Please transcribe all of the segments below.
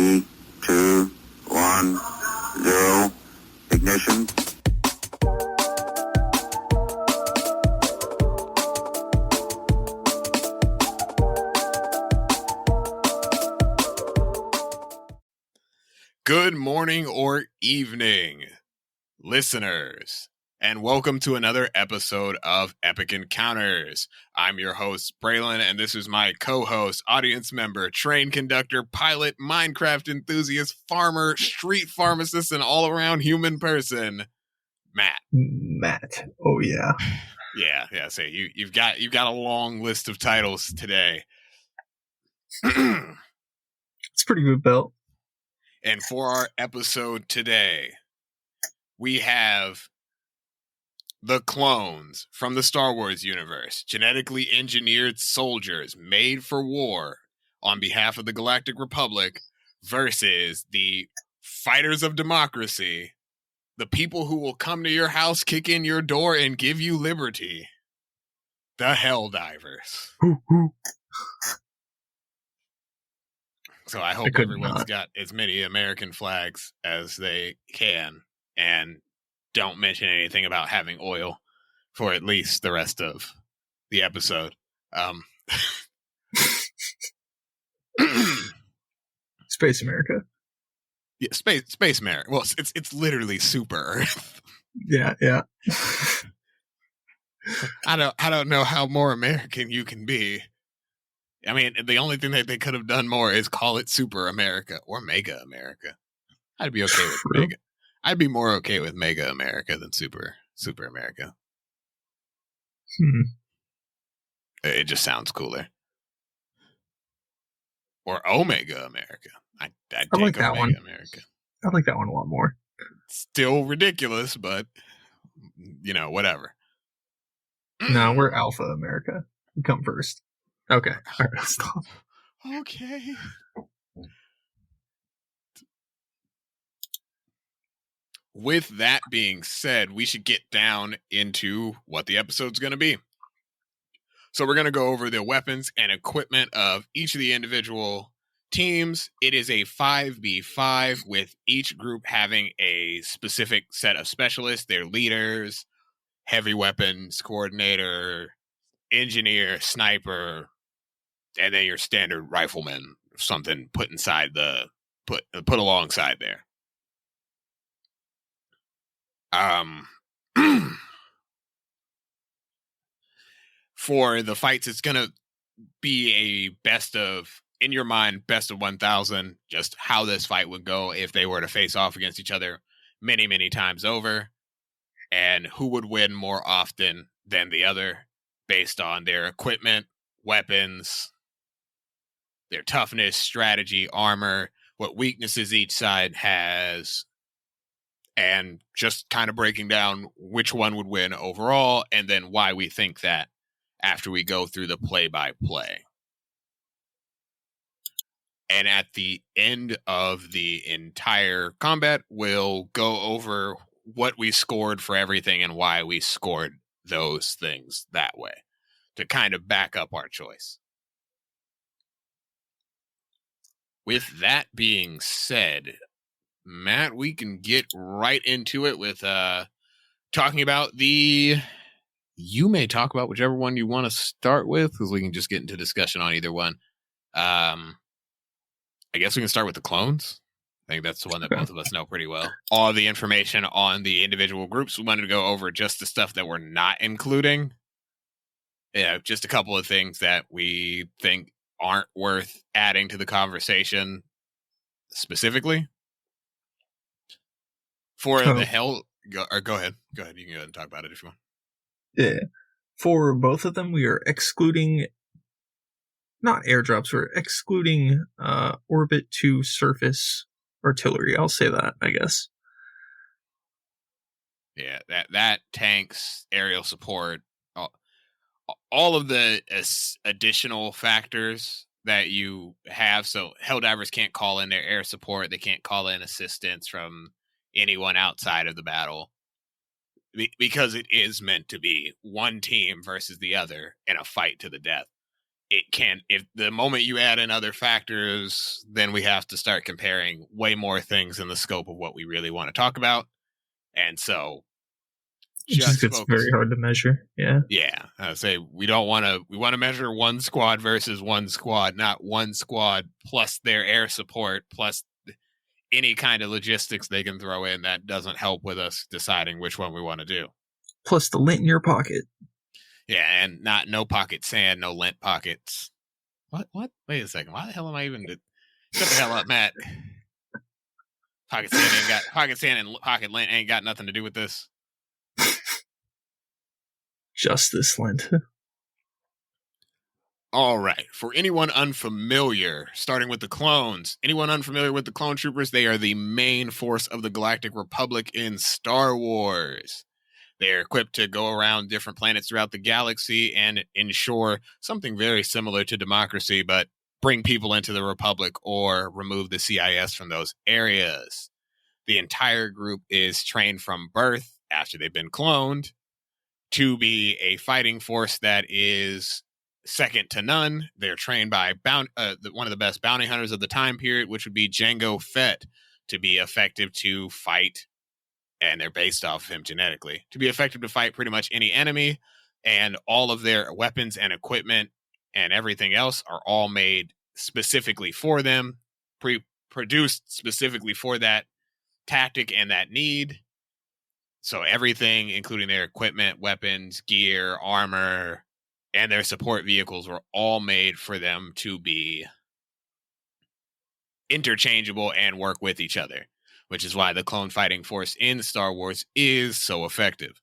3, 2, 1, 0. Ignition. Good morning or evening, listeners, and welcome to another episode of Epic Encounters. I'm your host, Braylon, and this is my co-host, audience member, train conductor, pilot, Minecraft enthusiast, farmer, street pharmacist, and all-around human person, Matt. Oh yeah. Yeah. So you've got a long list of titles today. It's pretty good belt. And for our episode today, we have the clones from the Star Wars universe, genetically engineered soldiers made for war on behalf of the Galactic Republic versus the fighters of democracy, the people who will come to your house, kick in your door, and give you liberty, the Helldivers. So I hope everyone's got as many American flags as they can and don't mention anything about having oil for at least the rest of the episode. Space America. Yeah, Space America. Well, it's literally Super Earth. Yeah. I don't know how more American you can be. I mean, the only thing that they could have done more is call it Super America or Mega America. I'd be okay with Mega. I'd be more okay with Mega America than Super America. It just sounds cooler. Or Omega America. I'd take like that Omega one. America. I like that one a lot more. Still ridiculous, but whatever. No, we're Alpha America. We come first. Okay. All right, stop. Okay. With that being said, we should get down into what the episode's going to be. So we're going to go over the weapons and equipment of each of the individual teams. It is a 5v5 with each group having a specific set of specialists, their leaders, heavy weapons coordinator, engineer, sniper, and then your standard rifleman, something put alongside there. For the fights, it's going to be a best of 1,000, just how this fight would go if they were to face off against each other many, many times over, and who would win more often than the other based on their equipment, weapons, their toughness, strategy, armor, what weaknesses each side has, and just kind of breaking down which one would win overall, and then why we think that after we go through the play-by-play. And at the end of the entire combat, we'll go over what we scored for everything and why we scored those things that way to kind of back up our choice. With that being said, Matt, we can get right into it with talking about you may talk about whichever one you want to start with, because we can just get into discussion on either one. I guess we can start with the clones. I think that's the one that both of us know pretty well. All the information on the individual groups, we wanted to go over just the stuff that we're not including. Yeah, just a couple of things that we think aren't worth adding to the conversation specifically. For the hell... go ahead. Go ahead. You can go ahead and talk about it if you want. Yeah. For both of them, we are excluding... not airdrops, we're excluding orbit to surface artillery. I'll say that, I guess. Yeah, that tanks, aerial support, all of the additional factors that you have. So Helldivers can't call in their air support. They can't call in assistance from anyone outside of the battle because it is meant to be one team versus the other in a fight to the death. if the moment you add in other factors, then we have to start comparing way more things in the scope of what we really want to talk about. And so it just gets very hard to measure. Yeah. I say we want to measure one squad versus one squad, not one squad plus their air support plus any kind of logistics they can throw in that doesn't help with us deciding which one we want to do. Plus the lint in your pocket. Yeah, and no pocket sand, no lint pockets. What? Wait a second. Why the hell am I even... Shut the hell up, Matt. Pocket sand and pocket lint ain't got nothing to do with this. Justice lint. All right. For anyone unfamiliar, starting with the clones, anyone unfamiliar with the clone troopers, they are the main force of the Galactic Republic in Star Wars. They are equipped to go around different planets throughout the galaxy and ensure something very similar to democracy, but bring people into the Republic or remove the CIS from those areas. The entire group is trained from birth after they've been cloned to be a fighting force that is second to none. They're trained by one of the best bounty hunters of the time period, which would be Jango Fett, to be effective to fight, and they're based off of him genetically, to be effective to fight pretty much any enemy, and all of their weapons and equipment and everything else are all made specifically for them, produced specifically for that tactic and that need. So everything, including their equipment, weapons, gear, armor, and their support vehicles were all made for them to be interchangeable and work with each other, which is why the clone fighting force in Star Wars is so effective.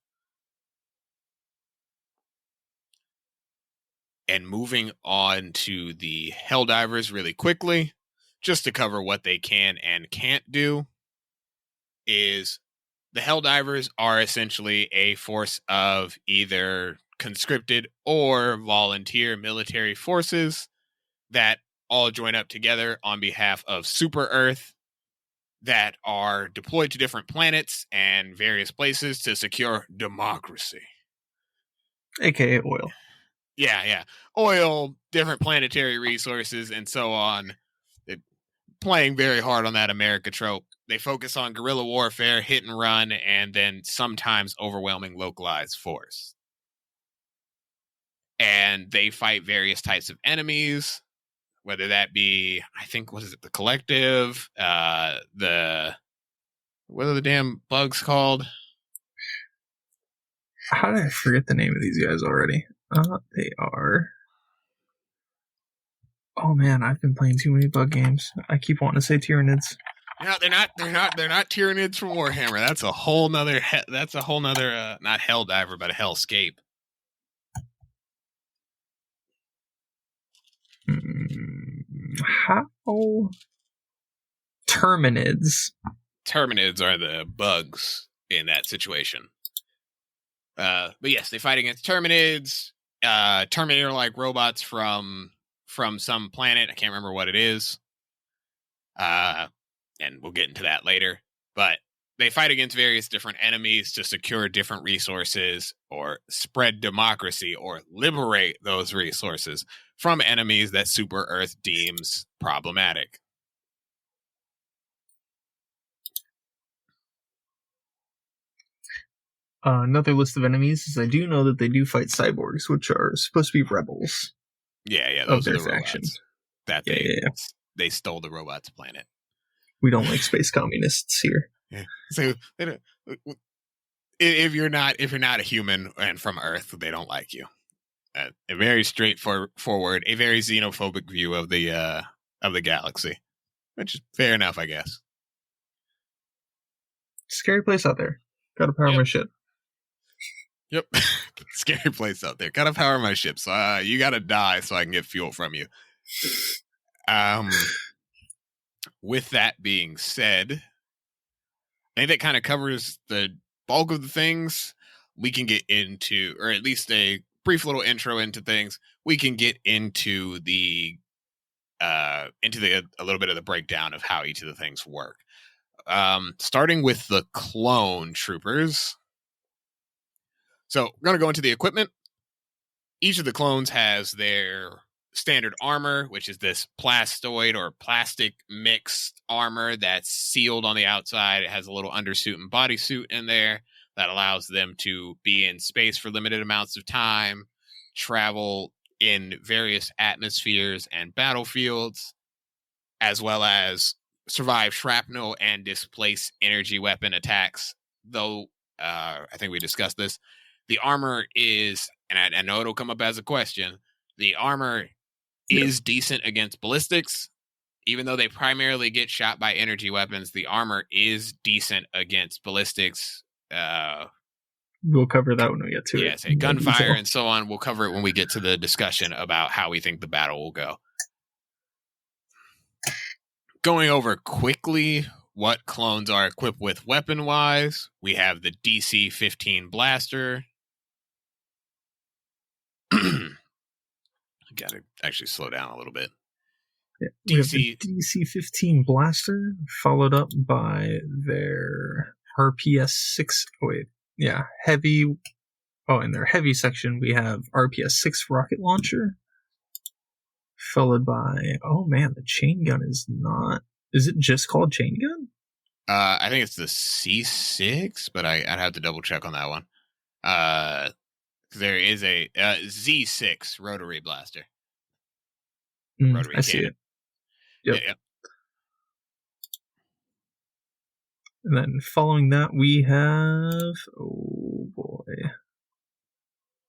And moving on to the Helldivers really quickly, just to cover what they can and can't do, is the Helldivers are essentially a force of either conscripted or volunteer military forces that all join up together on behalf of Super Earth that are deployed to different planets and various places to secure democracy. AKA oil. Yeah. Oil, different planetary resources, and so on. They're playing very hard on that America trope. They focus on guerrilla warfare, hit and run, and then sometimes overwhelming localized force. And they fight various types of enemies, whether that be, I think, what is it, the collective, what are the damn bugs called? How did I forget the name of these guys already? They are... Oh man, I've been playing too many bug games. I keep wanting to say Tyranids. No, they're not Tyranids from Warhammer. That's a whole nother, not Helldiver, but a Hellscape. How? Terminids. Terminids are the bugs in that situation. But yes, they fight against Terminids, Terminator-like robots from some planet. I can't remember what it is. And we'll get into that later. But they fight against various different enemies to secure different resources or spread democracy or liberate those resources from enemies that Super Earth deems problematic. Another list of enemies is I do know that they do fight cyborgs, which are supposed to be rebels. Yeah, those of are their the faction. robots that they stole the robots' planet. We don't like space communists here. Yeah. So if you're not a human and from Earth, they don't like you. A very straightforward, a very xenophobic view of the galaxy, which is fair enough, I guess. Scary place out there. Gotta power my ship. Yep. Scary place out there. Gotta power my ship. So you gotta die so I can get fuel from you. With that being said, I think that kind of covers the bulk of the things we can get into, or at least a brief little intro into things. We can get into a little bit of the breakdown of how each of the things work. Starting with the clone troopers. So we're going to go into the equipment. Each of the clones has their standard armor, which is this plastoid or plastic mixed armor that's sealed on the outside. It has a little undersuit and bodysuit in there that allows them to be in space for limited amounts of time, travel in various atmospheres and battlefields, as well as survive shrapnel and displace energy weapon attacks. Though, I think we discussed this, the armor is, and I know it'll come up as a question, the armor is decent against ballistics. Even though they primarily get shot by energy weapons, the armor is decent against ballistics. We'll cover that when we get to it. Yes, gunfire and so on. We'll cover it when we get to the discussion about how we think the battle will go. Going over quickly what clones are equipped with weapon-wise, we have the DC-15 blaster. Gotta actually slow down a little bit. Yeah, we have the DC-15 blaster, followed up by their RPS-6. Oh wait, yeah, heavy. Oh, in their heavy section, we have RPS-6 rocket launcher, followed by, oh man, the chain gun is not. Is it just called chain gun? I think it's the C6, but I'd have to double check on that one. There is a Z6 rotary blaster. Rotary I see cannon. it. Yep. Yeah. And then following that, we have... Oh, boy.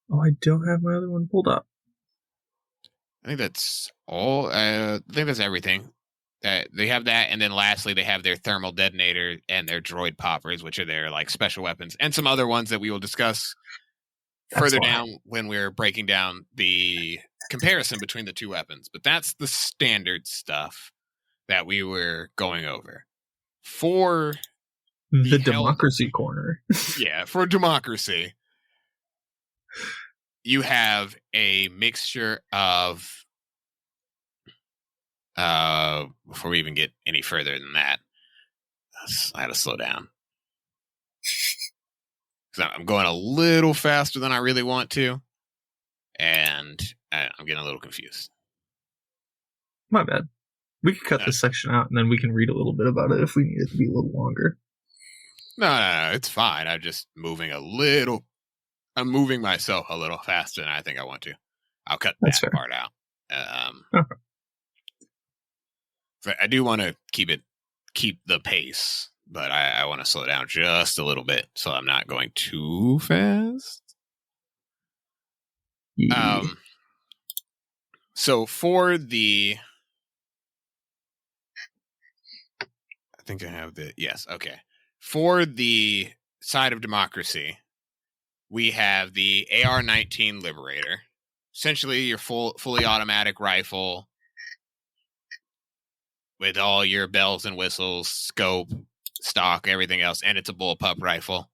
Oh, I don't have my other one pulled up. I think that's all. I think that's everything. They have that, and then lastly, they have their thermal detonator and their droid poppers, which are their like special weapons, and some other ones that we will discuss further down when we're breaking down the comparison between the two weapons. But that's the standard stuff that we were going over. For the democracy corner. Yeah, for democracy, you have a mixture of before we even get any further than that, I had to slow down. I'm going a little faster than I really want to, and I'm getting a little confused. My bad. We could cut this section out, and then we can read a little bit about it if we need it to be a little longer. No, it's fine. I'm just moving I'm moving myself a little faster than I think I want to. I'll cut that part out. So I do want to keep the pace, but I want to slow down just a little bit so I'm not going too fast. Yeah. So for the, I think I have the, yes, okay. For the side of democracy, we have the AR-19 Liberator, essentially your fully automatic rifle with all your bells and whistles, scope, stock, everything else, and it's a bullpup rifle.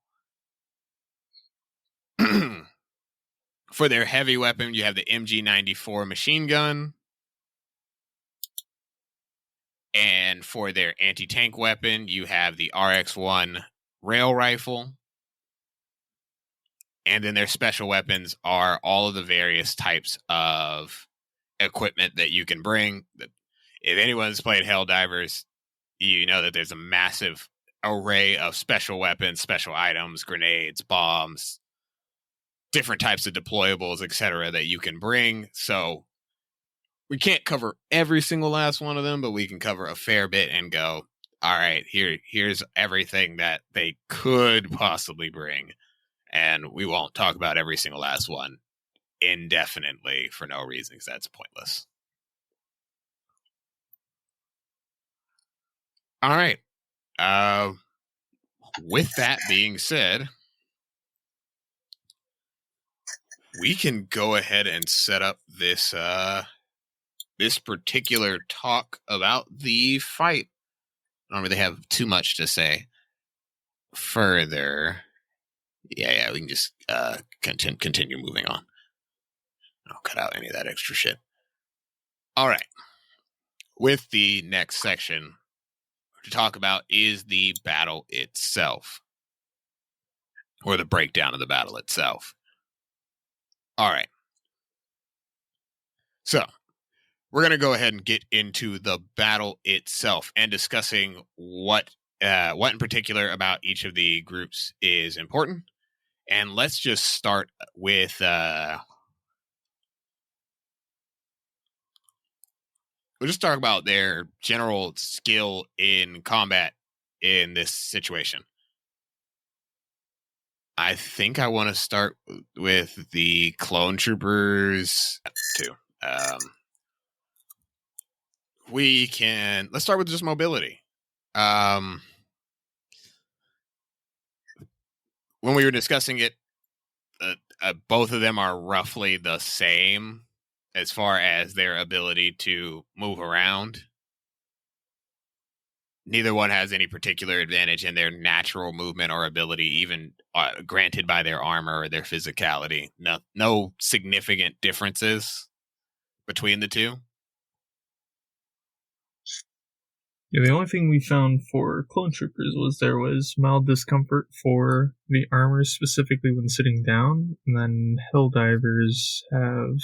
For their heavy weapon, you have the MG94 machine gun. And for their anti-tank weapon, you have the RX-1 rail rifle. And then their special weapons are all of the various types of equipment that you can bring. If anyone's played Helldivers, you know that there's a massive array of special weapons, special items, grenades, bombs, different types of deployables, etc. that you can bring. So we can't cover every single last one of them, but we can cover a fair bit and go, all right, here's everything that they could possibly bring. And we won't talk about every single last one indefinitely for no reason, because that's pointless. All right. With that being said, we can go ahead and set up this this particular talk about the fight. I don't really have too much to say further. Yeah, we can just continue moving on. I'll cut out any of that extra shit. All right. With the next section to talk about is the battle itself, or the breakdown of the battle itself. All right. So, we're going to go ahead and get into the battle itself and discussing what in particular about each of the groups is important. And let's just start with we'll just talk about their general skill in combat in this situation. I think I want to start with the clone troopers too. Let's start with just mobility. When we were discussing it, both of them are roughly the same as far as their ability to move around. Neither one has any particular advantage in their natural movement or ability, even granted by their armor or their physicality. No significant differences between the two. Yeah, the only thing we found for clone troopers was there was mild discomfort for the armor, specifically when sitting down, and then Helldivers have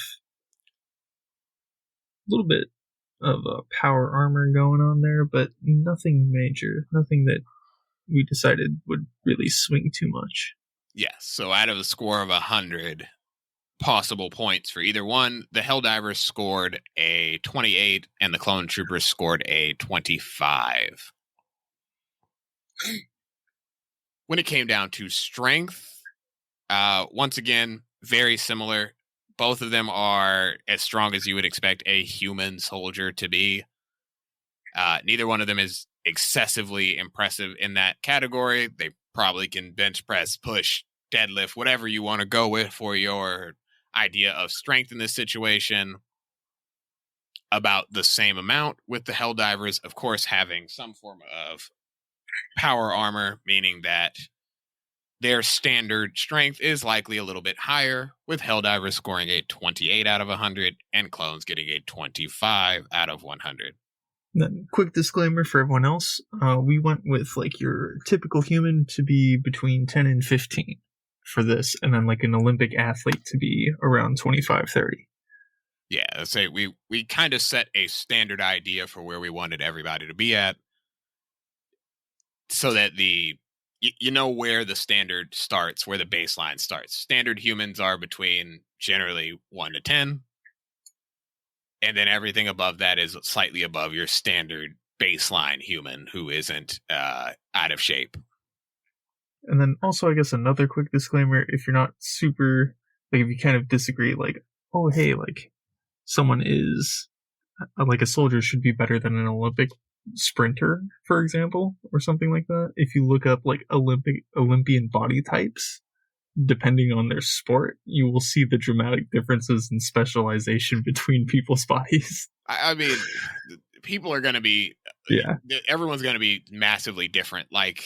a little bit of a power armor going on there, but nothing major, nothing that we decided would really swing too much. Yes, so out of a score of 100 possible points for either one, the Helldivers scored a 28 and the clone troopers scored a 25. When it came down to strength, once again, very similar. Both of them are as strong as you would expect a human soldier to be. Neither one of them is excessively impressive in that category. They probably can bench press, push, deadlift, whatever you want to go with for your idea of strength in this situation. About the same amount, with the Helldivers, of course, having some form of power armor, meaning that their standard strength is likely a little bit higher, with Helldivers scoring a 28 out of 100 and clones getting a 25 out of 100. Then, quick disclaimer for everyone else, we went with like your typical human to be between 10 and 15 for this, and then like an Olympic athlete to be around 25-30. Yeah, let's say we kind of set a standard idea for where we wanted everybody to be at, so that you know where the standard starts, where the baseline starts. Standard humans are between generally 1 to 10, and then everything above that is slightly above your standard baseline human who isn't out of shape. And then also, I guess another quick disclaimer, if you're not super, like if you kind of disagree, like, oh, hey, like someone is, like a soldier should be better than an Olympic sprinter, for example, or something like that. If you look up like Olympian body types, depending on their sport, you will see the dramatic differences in specialization between people's bodies. I mean, people are going to be, everyone's going to be massively different. Like,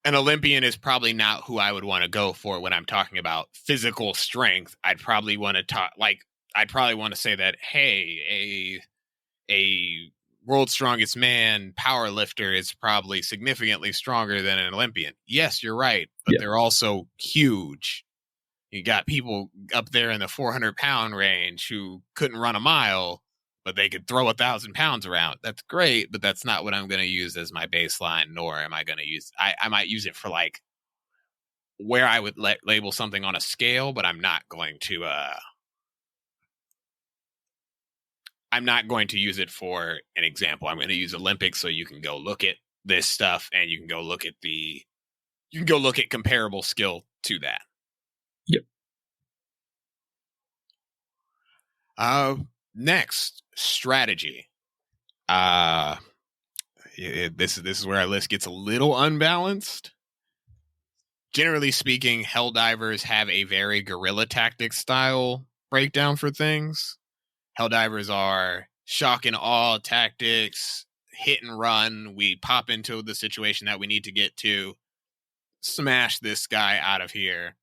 an Olympian is probably not who I would want to go for when I'm talking about physical strength. I'd probably want to say that, hey, a world's strongest man power lifter is probably significantly stronger than an Olympian. Yes, you're right, but they're also huge. You got people up there in the 400-pound range who couldn't run a mile, but they could throw 1,000 pounds around. That's great, but that's not what I'm going to use as my baseline, nor am I going to use... I might use it for, like, where I would label something on a scale, but I'm not going to... I'm not going to use it for an example. I'm going to use Olympics so you can go look at this stuff and you can go look at comparable skill to that. Yep. Next, strategy. This is where our list gets a little unbalanced. Generally speaking, Helldivers have a very guerrilla tactics style breakdown for things. Helldivers are shock and awe tactics, hit and run. We pop into the situation that we need to get to, smash this guy out of here,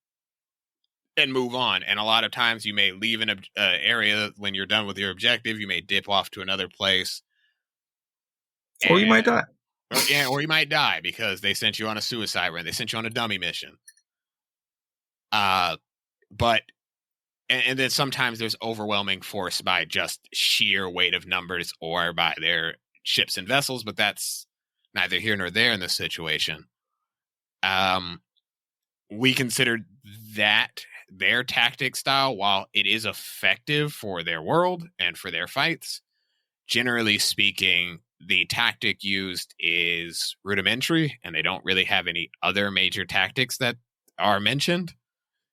and move on. And a lot of times you may leave an area when you're done with your objective. You may dip off to another place. Or you might die. Or you might die because they sent you on a suicide run. They sent you on a dummy mission. But and then sometimes there's overwhelming force by just sheer weight of numbers or by their ships and vessels, but that's neither here nor there in this situation. We considered that their tactic style, while it is effective for their world and for their fights, generally speaking, the tactic used is rudimentary, and they don't really have any other major tactics that are mentioned.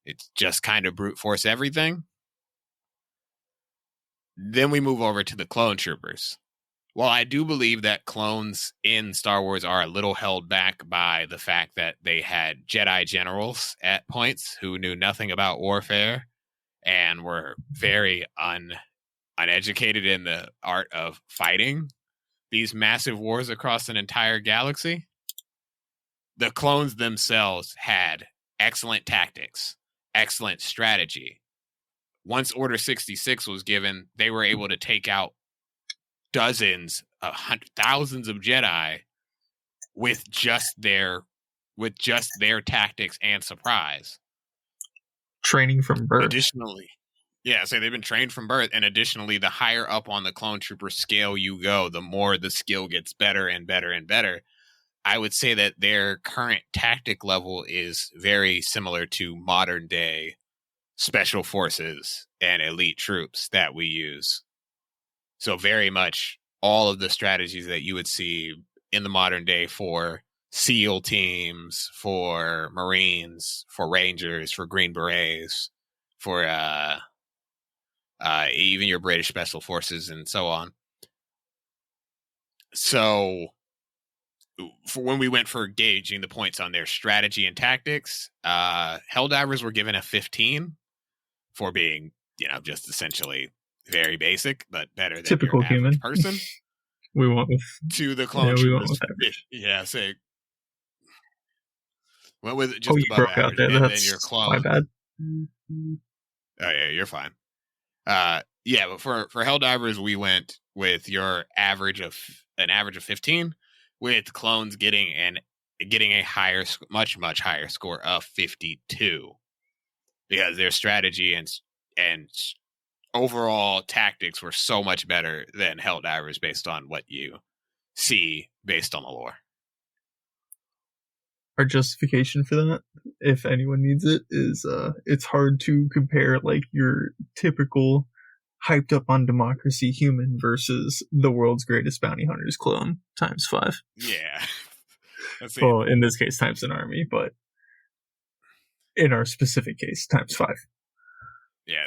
It's just kind of brute force everything. Then we move over to the clone troopers. While I do believe that clones in Star Wars are a little held back by the fact that they had Jedi generals at points who knew nothing about warfare and were very uneducated in the art of fighting these massive wars across an entire galaxy, the clones themselves had excellent tactics, excellent strategy. Once Order 66 was given, they were able to take out dozens, thousands of Jedi with just their tactics and surprise. Training from birth. Additionally, so they've been trained from birth, and additionally, the higher up on the clone trooper scale you go, the more the skill gets better and better and better. I would say that their current tactic level is very similar to modern day special forces and elite troops that we use. So very much all of the strategies that you would see in the modern day for SEAL teams, for Marines, for Rangers, for Green Berets, for even your British Special Forces and so on. So for when we went for gauging the points on their strategy and tactics, Helldivers were given a 15 for being, just essentially very basic, but better than typical your human person. We went with to the clone we went troopers. with average. Yeah, say went with just you above broke out average, there. and That's then your clone. my bad. Oh yeah, you're fine. But for Helldivers, we went with your average of 15, with clones getting a higher, much higher score of 52, because their strategy and overall tactics were so much better than Helldivers based on what you see based on the lore. Our justification for that, if anyone needs it, is it's hard to compare like your typical hyped up on democracy human versus the world's greatest bounty hunters clone times 5. Yeah. Well, in this case, times an army, but in our specific case, times 5. Yeah.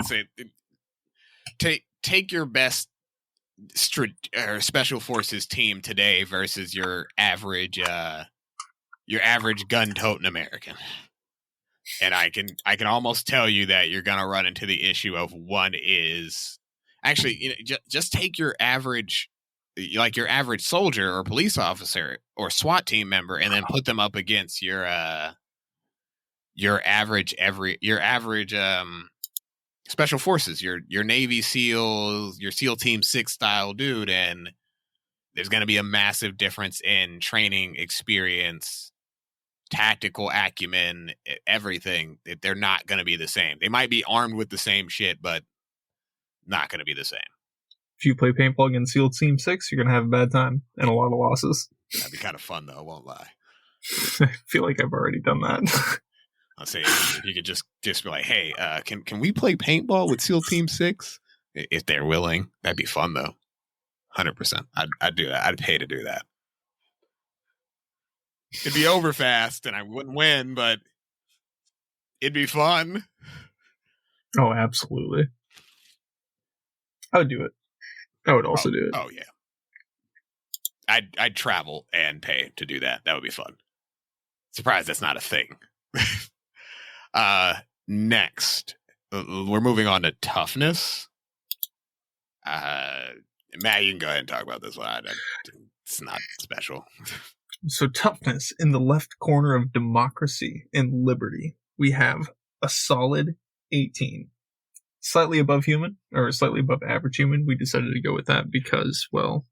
Take your best special forces team today versus your average gun-toting American, and I can almost tell you that you're gonna run into the issue of one is actually just take your average soldier or police officer or SWAT team member and then put them up against your average special forces, your Navy SEALs, your SEAL Team 6 style dude, and there's going to be a massive difference in training experience, tactical acumen, everything. They're not going to be the same. They might be armed with the same shit, but not going to be the same. If you play paintball against SEAL Team 6, you're going to have a bad time and a lot of losses. That'd be kind of fun, though. I won't lie. I feel like I've already done that. I'll say if you could just be like, hey, can we play paintball with SEAL Team 6? If they're willing, that'd be fun, though. 100%. I'd do that. I'd pay to do that. It'd be over fast, and I wouldn't win, but it'd be fun. Oh, absolutely. I would do it. I would also do it. Oh, yeah. I'd travel and pay to do that. That would be fun. Surprised that's not a thing. Next, we're moving on to toughness. Matt, you can go ahead and talk about this one. It's not special. So toughness, in the left corner of democracy and liberty, we have a solid 18. Slightly above human, or slightly above average human. We decided to go with that because, well,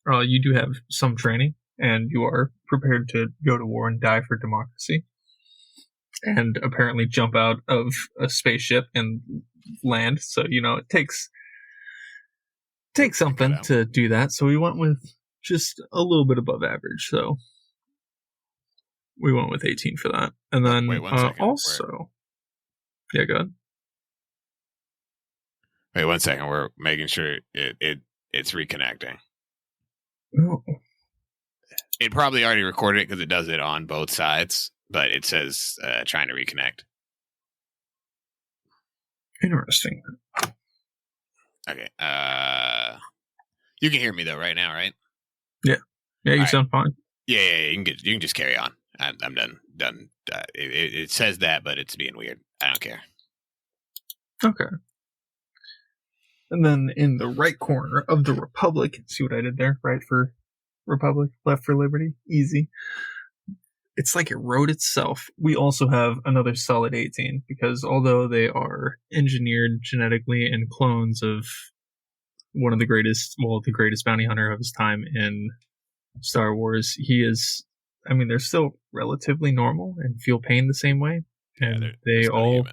you do have some training, and you are prepared to go to war and die for democracy. and apparently jump out of a spaceship and land. So, it takes something to do that. So we went with just a little bit above average. So we went with 18 for that. And then wait 1 second. also, yeah, go ahead. Wait 1 second. We're making sure it's reconnecting. Oh. It probably already recorded it because it does it on both sides, but it says trying to reconnect. Interesting. Okay. You can hear me though right now, right? Yeah, you sound fine. Yeah. You can just carry on. I'm done. It says that, but it's being weird. I don't care. Okay. And then in the right corner of the Republic, see what I did there? Right for Republic, left for Liberty. Easy. It's like it wrote itself. We also have another solid 18 because although they are engineered genetically and clones of one of the greatest bounty hunter of his time in Star Wars, they're still relatively normal and feel pain the same way. And they're all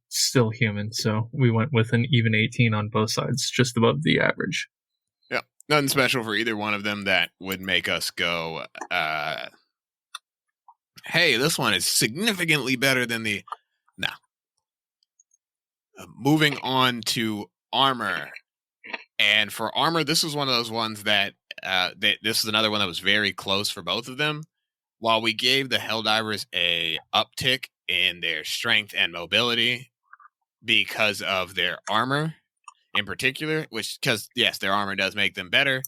still human. So we went with an even 18 on both sides, just above the average. Yeah. Nothing special for either one of them that would make us go, hey, this one is significantly better than the... No. Moving on to armor. And for armor, this was one of those ones that this is another one that was very close for both of them. While we gave the Helldivers a uptick in their strength and mobility because of their armor in particular, because yes, their armor does make them better.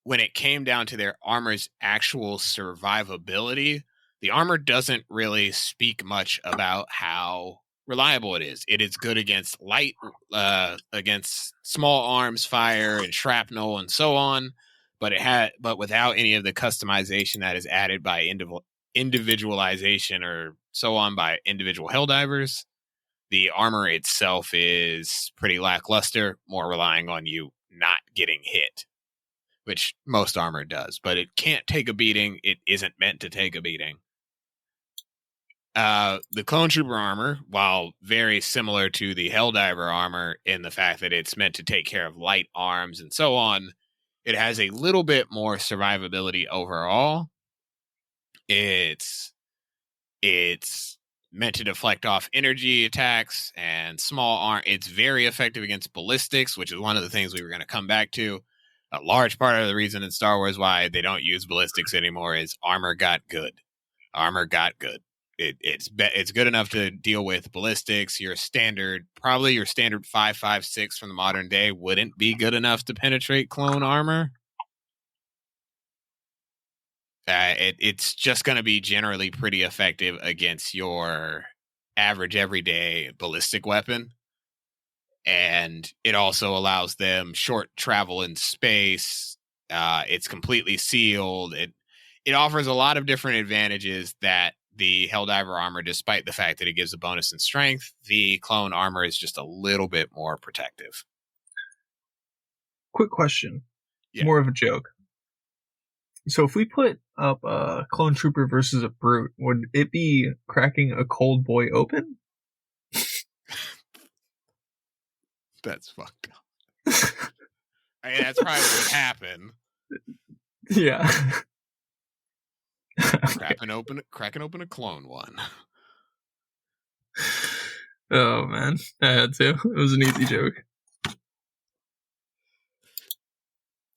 When it came down to their armor's actual survivability, the armor doesn't really speak much about how reliable it is. It is good against against small arms fire and shrapnel and so on, but without any of the customization that is added by individualization or so on by individual Helldivers. The armor itself is pretty lackluster, more relying on you not getting hit, which most armor does, but it can't take a beating. It isn't meant to take a beating. The Clone Trooper armor, while very similar to the Helldiver armor in the fact that it's meant to take care of light arms and so on, it has a little bit more survivability overall. It's meant to deflect off energy attacks and small arm. It's very effective against ballistics, which is one of the things we were going to come back to. A large part of the reason in Star Wars why they don't use ballistics anymore is armor got good. It's good enough to deal with ballistics. Your standard 5.56 from the modern day wouldn't be good enough to penetrate clone armor. It's just going to be generally pretty effective against your average everyday ballistic weapon. And it also allows them short travel in space. It's completely sealed. It offers a lot of different advantages that the Helldiver armor, despite the fact that it gives a bonus in strength, the clone armor is just a little bit more protective. Quick question. Yeah. More of a joke. So if we put up a clone trooper versus a brute, would it be cracking a cold boy open? That's fucked up. I mean, that's probably what would happen. Yeah. Cracking open a clone one. Oh man, I had to. It was an easy joke.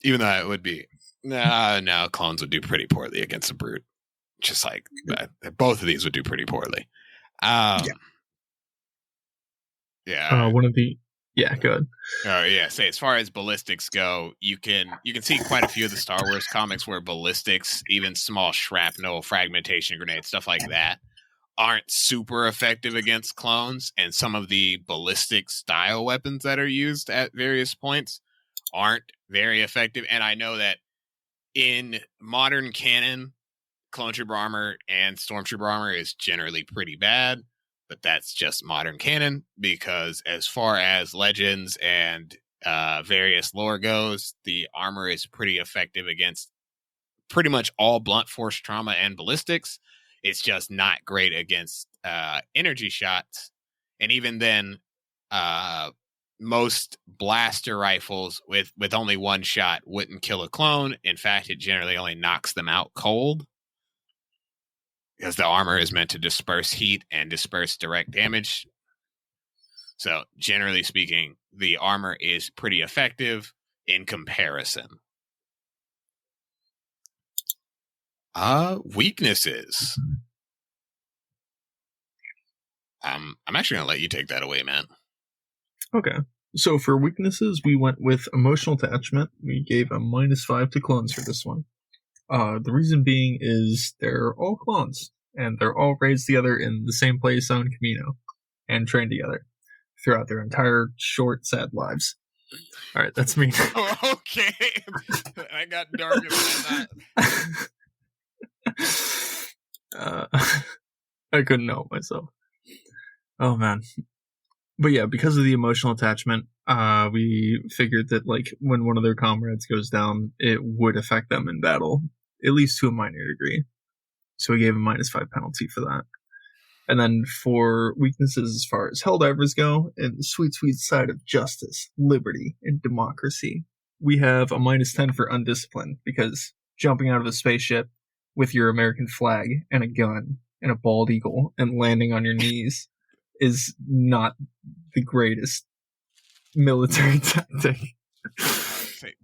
Even though it would be no, clones would do pretty poorly against a brute. Just like both of these would do pretty poorly. Yeah. Good. Oh yeah. Say as far as ballistics go, you can see quite a few of the Star Wars comics where ballistics, even small shrapnel, fragmentation grenades, stuff like that, aren't super effective against clones, and some of the ballistic style weapons that are used at various points aren't very effective. And I know that in modern canon, clone trooper armor and stormtrooper armor is generally pretty bad, but that's just modern canon, because as far as legends and various lore goes, the armor is pretty effective against pretty much all blunt force trauma and ballistics. It's just not great against energy shots. And even then, most blaster rifles with only one shot wouldn't kill a clone. In fact, it generally only knocks them out cold, because the armor is meant to disperse heat and disperse direct damage. So generally speaking, the armor is pretty effective in comparison. Weaknesses. I'm actually going to let you take that away, man. Okay. So for weaknesses, we went with emotional attachment. We gave a -5 to clones for this one. The reason being is they're all clones, and they're all raised together in the same place on Camino, and trained together throughout their entire short, sad lives. All right, that's me. Oh, okay. I got darker than I thought. I couldn't help myself. Oh, man. But yeah, because of the emotional attachment, we figured that like when one of their comrades goes down, it would affect them in battle, at least to a minor degree. So we gave a -5 penalty for that. And then for weaknesses as far as Helldivers go, and the sweet, sweet side of justice, liberty, and democracy, we have a -10 for undisciplined, because jumping out of a spaceship with your American flag and a gun and a bald eagle and landing on your knees is not the greatest military tactic.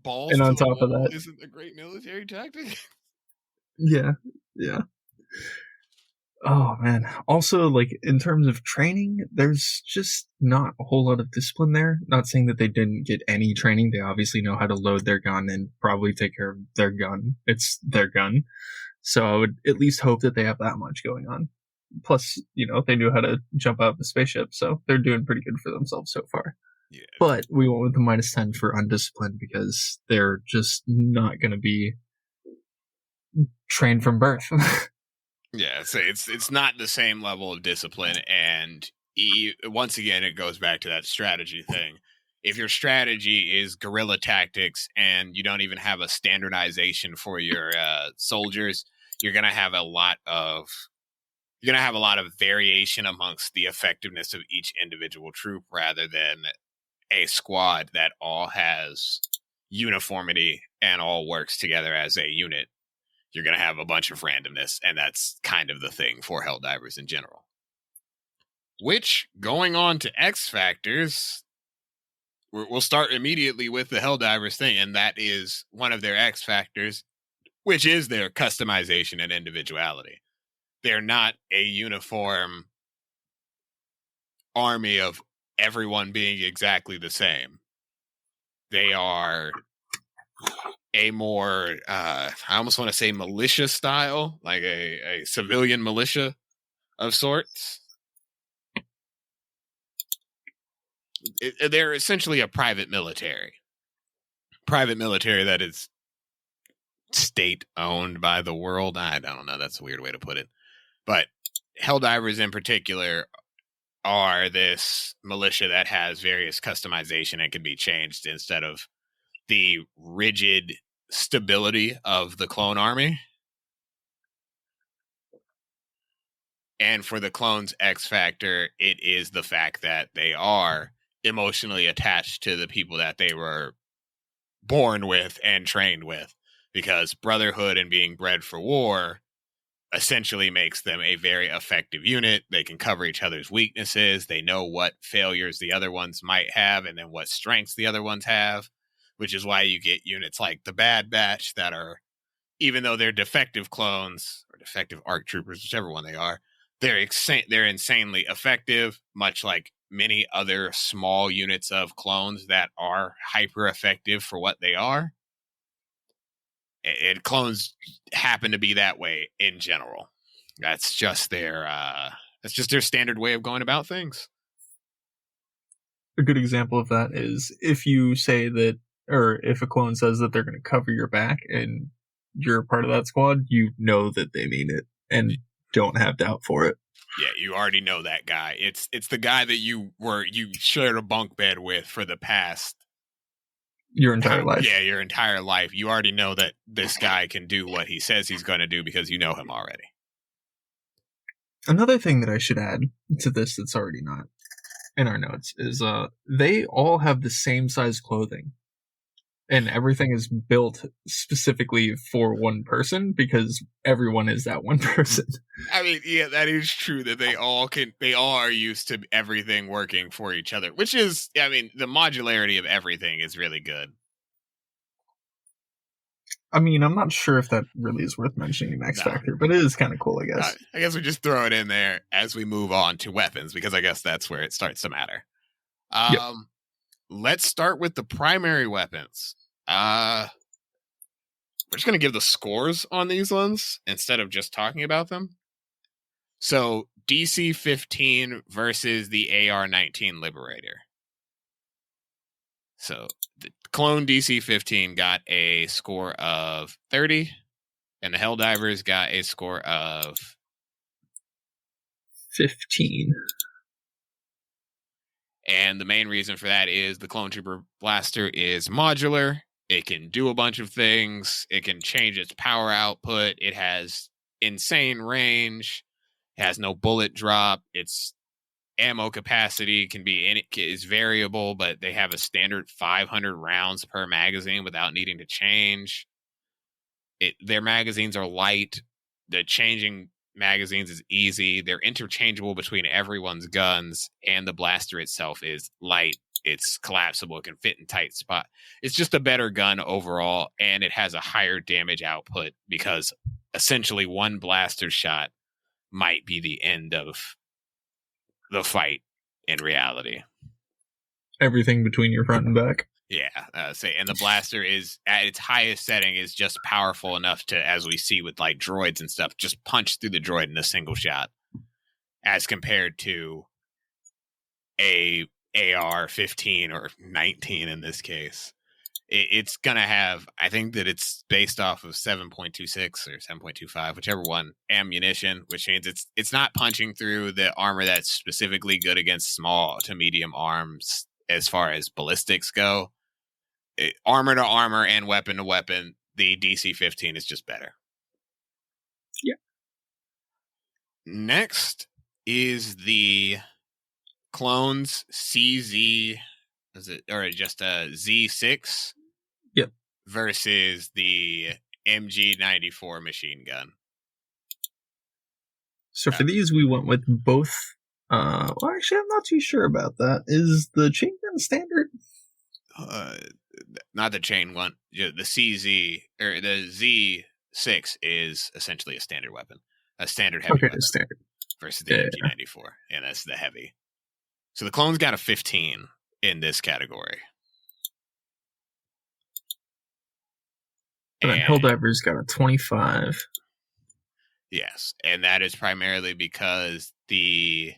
Balls and on to the top of wall that, isn't a great military tactic. yeah. Oh man. Also, like in terms of training, there's just not a whole lot of discipline there. Not saying that they didn't get any training. They obviously know how to load their gun and probably take care of their gun. It's their gun. So I would at least hope that they have that much going on. Plus, they knew how to jump out of a spaceship, so they're doing pretty good for themselves so far. Yeah. But we went with the -10 for undisciplined because they're just not going to be trained from birth. Yeah, so it's not the same level of discipline, and once again, it goes back to that strategy thing. If your strategy is guerrilla tactics and you don't even have a standardization for your soldiers, you're gonna have a lot of variation amongst the effectiveness of each individual troop, rather than a squad that all has uniformity and all works together as a unit. You're going to have a bunch of randomness, and that's kind of the thing for Helldivers in general. Which, going on to X Factors, we'll start immediately with the Helldivers thing, and that is one of their X Factors, which is their customization and individuality. They're not a uniform army of everyone being exactly the same. They are a more, I almost want to say militia style, like a civilian militia of sorts. They're essentially a private military that is state owned by the world. I don't know. That's a weird way to put it. But Helldivers in particular are this militia that has various customization and can be changed instead of the rigid stability of the clone army. And for the clones' X factor, it is the fact that they are emotionally attached to the people that they were born with and trained with, because brotherhood and being bred for war essentially makes them a very effective unit. They can cover each other's weaknesses. They know what failures the other ones might have and then what strengths the other ones have, which is why you get units like the Bad Batch that are, even though they're defective clones or defective ARC troopers, whichever one they are, they're insanely effective, much like many other small units of clones that are hyper effective for what they are. And clones happen to be that way in general. That's just their standard way of going about things. A good example of that is if you say that, or if a clone says that they're going to cover your back and you're part of that squad, you know that they mean it and don't have doubt for it. Yeah, you already know that guy. It's the guy that you shared a bunk bed with for the past your entire life. Yeah, your entire life. You already know that this guy can do what he says he's going to do because you know him already. Another thing that I should add to this that's already not in our notes is they all have the same size clothing. And everything is built specifically for one person because everyone is that one person. I mean, yeah, that is true that they all are used to everything working for each other, which is, I mean, the modularity of everything is really good. I mean, I'm not sure if that really is worth mentioning in X Factor, but it is kind of cool, I guess. I guess we just throw it in there as we move on to weapons, because I guess that's where it starts to matter. Yep. Let's start with the primary weapons. We're just going to give the scores on these ones instead of just talking about them. So, DC 15 versus the AR 19 Liberator. So, the clone DC 15 got a score of 30, and the Helldivers got a score of 15. And the main reason for that is the Clone Trooper Blaster is modular. It can do a bunch of things. It can change its power output. It has insane range. It has no bullet drop. Its ammo capacity is variable, but they have a standard 500 rounds per magazine without needing to change. Their magazines are light. The changing magazines is easy. They're interchangeable between everyone's guns, and the blaster itself is light. It's collapsible. It can fit in tight spot. It's just a better gun overall, and it has a higher damage output because essentially one blaster shot might be the end of the fight in reality. Everything between your front and back. Yeah, and the blaster is at its highest setting is just powerful enough to, as we see with like droids and stuff, just punch through the droid in a single shot, as compared to a AR-15 or 19 in this case. It's gonna have, I think that it's based off of 7.26 or 7.25, whichever one, ammunition, which means it's not punching through the armor that's specifically good against small to medium arms as far as ballistics go. Armor to armor and weapon to weapon, the DC-15 is just better. Yeah. Next is the Clones CZ, or just a Z6? Yep. Versus the MG94 machine gun. So for these, we went with both. Well, actually, I'm not too sure about that. Is the chain gun standard? Not the chain one. The CZ or the Z6 is essentially a standard weapon, a standard heavy weapon. Standard versus the MG94, and that's the heavy. So the clones got a 15 in this category. And Helldivers got a 25. Yes, and that is primarily because the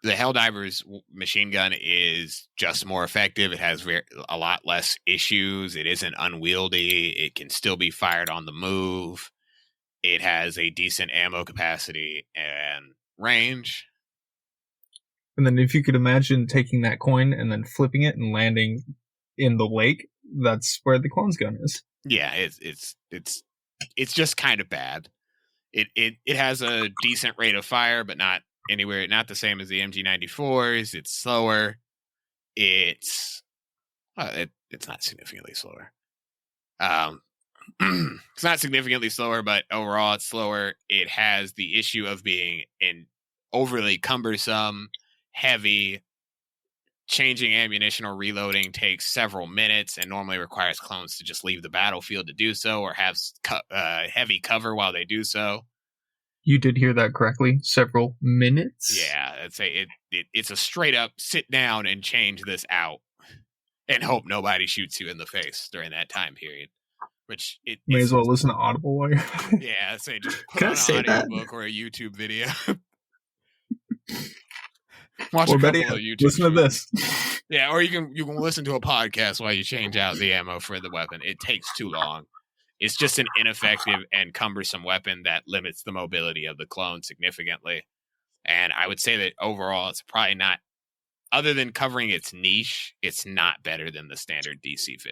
Helldivers machine gun is just more effective. It has a lot less issues. It isn't unwieldy. It can still be fired on the move. It has a decent ammo capacity and range. And then if you could imagine taking that coin and then flipping it and landing in the lake, that's where the clone's gun is. Yeah, it's just kind of bad. It has a decent rate of fire, but not the same as the MG94s. It's slower. It's not significantly slower. It's not significantly slower, but overall it's slower. It has the issue of being overly cumbersome, heavy. Changing ammunition or reloading takes several minutes and normally requires clones to just leave the battlefield to do so or have heavy cover while they do so. You did hear that correctly. Several minutes? Yeah, I'd say it's a straight up sit down and change this out and hope nobody shoots you in the face during that time period. Which may as well listen to Audible while you're yeah, I'd say just put on an audiobook or a YouTube video. Watch or a couple better of YouTube listen to this. Yeah, or you can listen to a podcast while you change out the ammo for the weapon. It takes too long. It's just an ineffective and cumbersome weapon that limits the mobility of the clone significantly. And I would say that overall, it's probably not, other than covering its niche, it's not better than the standard DC-15.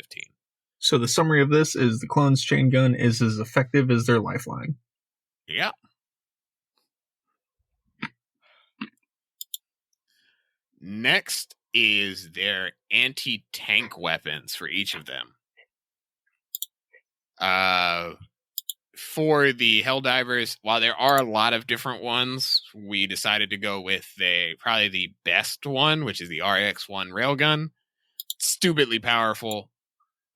So the summary of this is the clone's chain gun is as effective as their lifeline. Yeah. Next is their anti-tank weapons for each of them. For the Helldivers, while there are a lot of different ones, we decided to go with probably the best one, which is the RX-1 railgun. Stupidly powerful,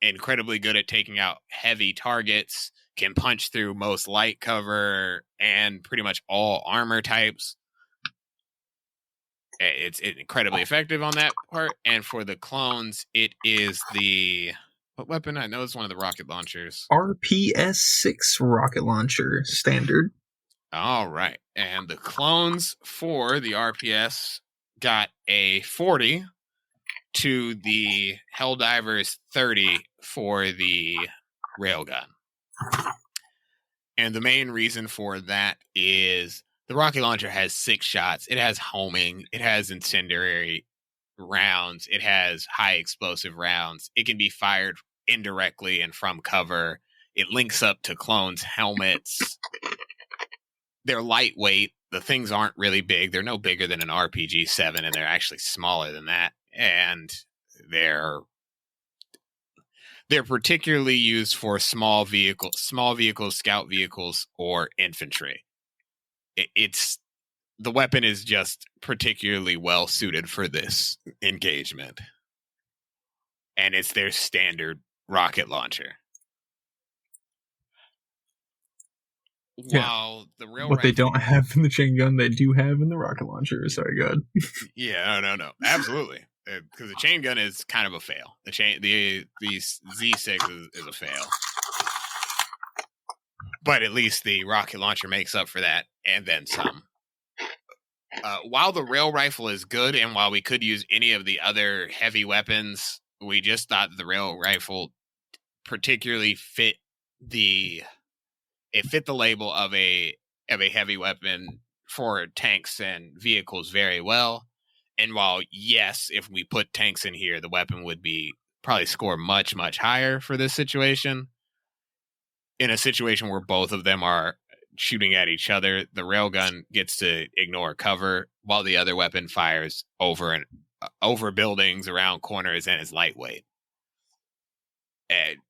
incredibly good at taking out heavy targets, can punch through most light cover and pretty much all armor types. It's incredibly effective on that part. And for the clones, it is what weapon? I know it's one of the rocket launchers. RPS-6 rocket launcher standard. All right. And the clones for the RPS got a 40 to the Helldivers 30 for the railgun. And the main reason for that is the rocket launcher has 6 shots. It has homing. It has incendiary rounds. It has high explosive rounds. It can be fired indirectly and from cover. It links up to clones' helmets. They're lightweight. The things aren't really big. They're no bigger than an RPG-7, and they're actually smaller than that. And they're particularly used for small vehicles, scout vehicles, or infantry. The weapon is just particularly well suited for this engagement. And it's their standard rocket launcher. While the rail what rifle, they don't have in the chain gun, they do have in the rocket launcher. Sorry, go ahead. Yeah, no, absolutely. Because the chain gun is kind of a fail. The Z6 is a fail. But at least the rocket launcher makes up for that, and then some. While the rail rifle is good, and while we could use any of the other heavy weapons, we just thought the rail rifle particularly fit the label of a heavy weapon for tanks and vehicles very well. And while, yes, if we put tanks in here, the weapon would probably score much, much higher for this situation. In a situation where both of them are shooting at each other, the railgun gets to ignore cover while the other weapon fires over buildings, around corners, and is lightweight.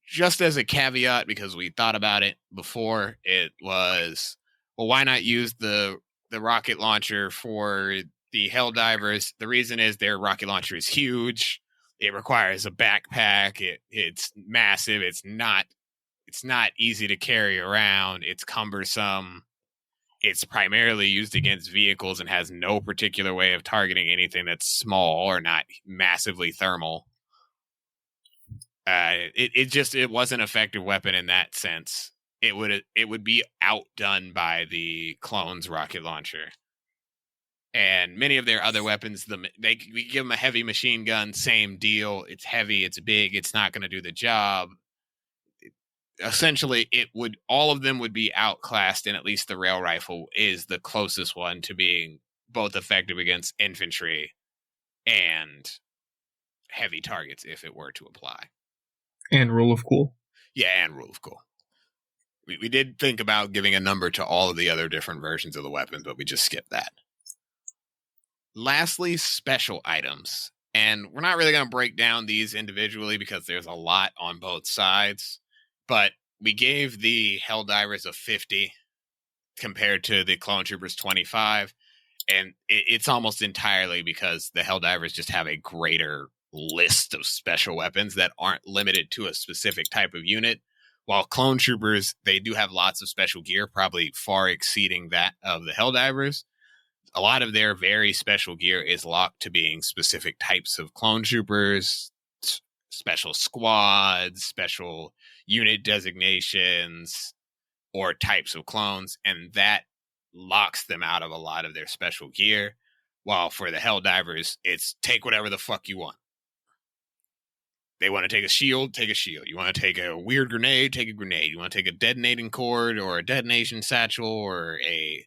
Just as a caveat, because we thought about it before, it was, well, why not use the rocket launcher for the Helldivers? The reason is their rocket launcher is huge. It requires a backpack. It's massive. It's not easy to carry around. It's cumbersome. It's primarily used against vehicles and has no particular way of targeting anything that's small or not massively thermal. It wasn't an effective weapon in that sense. It would be outdone by the clone's rocket launcher. And many of their other weapons, we give them a heavy machine gun, same deal. It's heavy, it's big, it's not going to do the job. Essentially, all of them would be outclassed, and at least the rail rifle is the closest one to being both effective against infantry and heavy targets if it were to apply. And rule of cool. Yeah, and rule of cool. We did think about giving a number to all of the other different versions of the weapon, but we just skipped that. Lastly, special items. And we're not really going to break down these individually because there's a lot on both sides. But we gave the Helldivers a 50 compared to the Clone Troopers 25. And it's almost entirely because the Helldivers just have a greater list of special weapons that aren't limited to a specific type of unit. While Clone Troopers, they do have lots of special gear, probably far exceeding that of the Helldivers. A lot of their very special gear is locked to being specific types of Clone Troopers, special squads, special unit designations, or types of clones, and that locks them out of a lot of their special gear. While for the Helldivers, it's take whatever the fuck you want. They want to take a shield, take a shield. You want to take a weird grenade, take a grenade. You want to take a detonating cord or a detonation satchel or a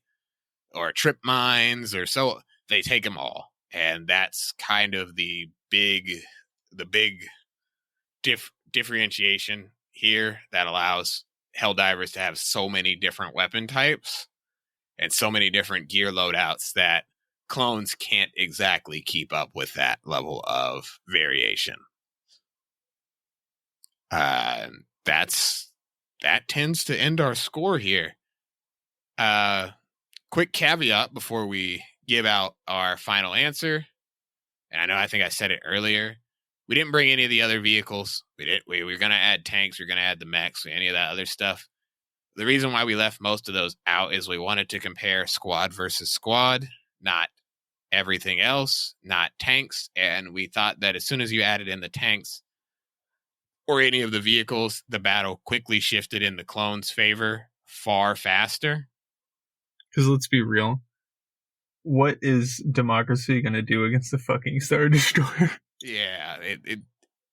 trip mines or so. They take them all. And that's kind of the big differentiation here that allows Helldivers to have so many different weapon types and so many different gear loadouts that clones can't exactly keep up with that level of variation. That tends to end our score here. Quick caveat before we give out our final answer. And I think I said it earlier. We didn't bring any of the other vehicles. We were going to add tanks. We were going to add the mechs, any of that other stuff. The reason why we left most of those out is we wanted to compare squad versus squad, not everything else, not tanks. And we thought that as soon as you added in the tanks or any of the vehicles, the battle quickly shifted in the clones' favor far faster. Because let's be real. What is democracy going to do against the fucking Star Destroyer? Yeah,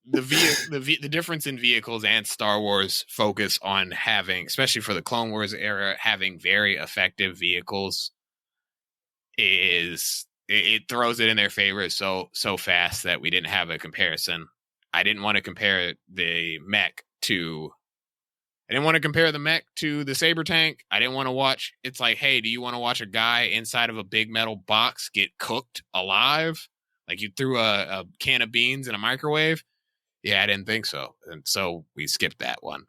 the difference in vehicles and Star Wars focus on having, especially for the Clone Wars era, having very effective vehicles it throws it in their favor so fast that we didn't have a comparison. I didn't want to compare the mech to the Saber tank. I didn't want to watch. It's like, hey, do you want to watch a guy inside of a big metal box get cooked alive? Like you threw a can of beans in a microwave? Yeah, I didn't think so. And so we skipped that one.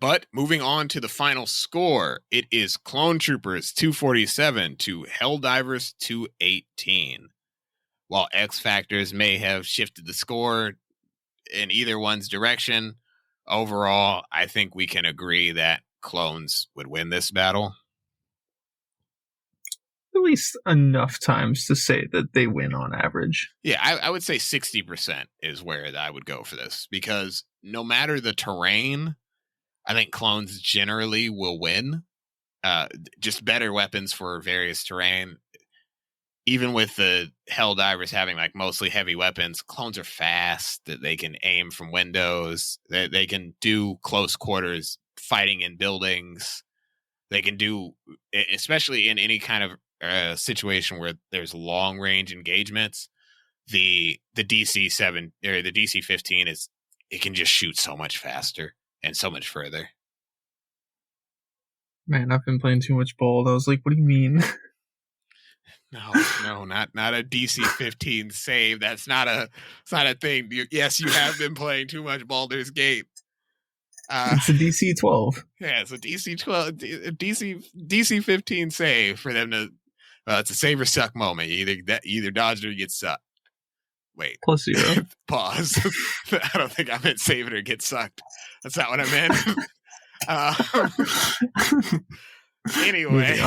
But moving on to the final score, it is Clone Troopers 247 to Helldivers 218. While X Factors may have shifted the score in either one's direction, overall, I think we can agree that clones would win this battle. At least enough times to say that they win on average. Yeah, I would say 60% is where I would go for this, because no matter the terrain, I think clones generally will win. Just better weapons for various terrain. Even with the Helldivers having like mostly heavy weapons, clones are fast, that they can aim from windows, they can do close quarters fighting in buildings. They can do, especially in any kind of situation where there's long range engagements, the DC-7 or the DC-15 it can just shoot so much faster and so much further. Man, I've been playing too much ball. I was like, what do you mean? No, not a DC-15 save. It's not a thing. Yes, you have been playing too much Baldur's Gate. It's a DC-12. Yeah, it's a DC-12, DC-15 save for them to. It's a save or suck moment. You either dodge it or you get sucked. Wait. +0. Pause. I don't think I meant save it or get sucked. That's not what I meant. Anyway.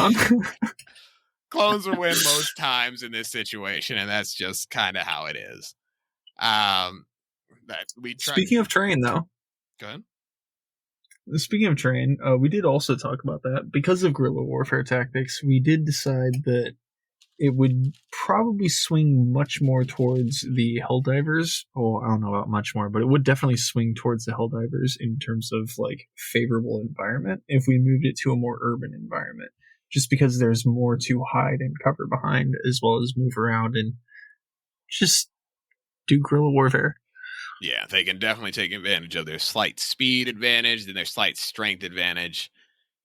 Clones will win most times in this situation, and that's just kind of how it is. Speaking of terrain, though. Go ahead. Speaking of terrain, we did also talk about that. Because of guerrilla warfare tactics, we did decide that it would probably swing much more towards the Helldivers. Oh, I don't know about much more, but it would definitely swing towards the Helldivers in terms of like favorable environment if we moved it to a more urban environment. Just because there's more to hide and cover behind, as well as move around and just do guerrilla warfare. Yeah, they can definitely take advantage of their slight speed advantage and their slight strength advantage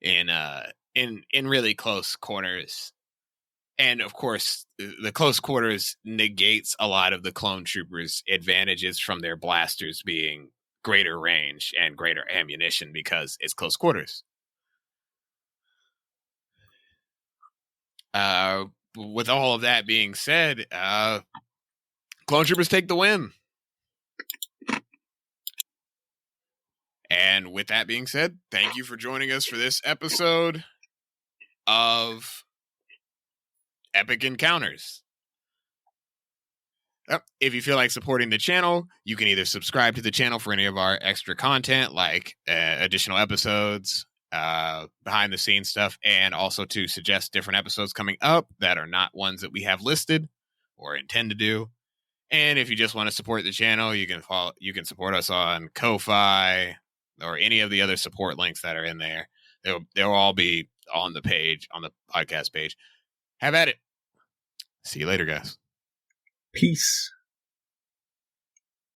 in really close corners. And of course, the close quarters negates a lot of the clone troopers' advantages from their blasters being greater range and greater ammunition because it's close quarters. With all of that being said, clone troopers take the win. And with that being said, thank you for joining us for this episode of Epic Encounters. If you feel like supporting the channel, you can either subscribe to the channel for any of our extra content, like additional episodes, behind the scenes stuff, and also to suggest different episodes coming up that are not ones that we have listed or intend to do. And if you just want to support the channel, you can support us on Ko-Fi or any of the other support links that are in there. They'll all be on the page, on the podcast page. Have at it. See you later, guys. Peace.